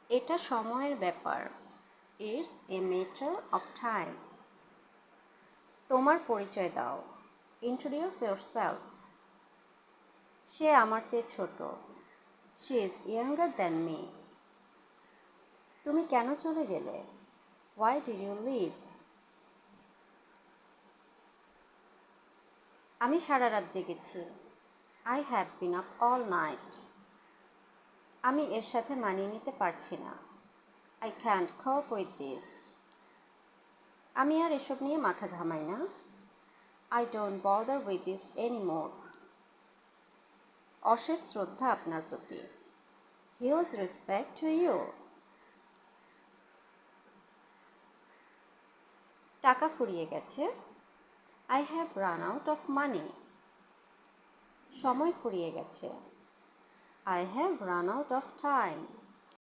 এটা সময়ের ব্যাপার। It's a matter of time. তোমার পরিচয় দাও। Introduce yourself. সে আমার চেয়ে ছোট। She is younger than me. তুমি কেন চলে গেলে? Why did you leave? আমি সারা রাত জেগেছি। I have been up all night. আমি এর সাথে মানিয়ে নিতে পারছি না। I can't cope with this. আমি আর এসব নিয়ে মাথা ঘামাই না। I don't bother with this anymore. অশেষ শ্রদ্ধা আপনার প্রতি। Huge respect to you. টাকা ফুরিয়ে গেছে। I have run out of money. সময় ফুরিয়ে গেছে। I have run out of time.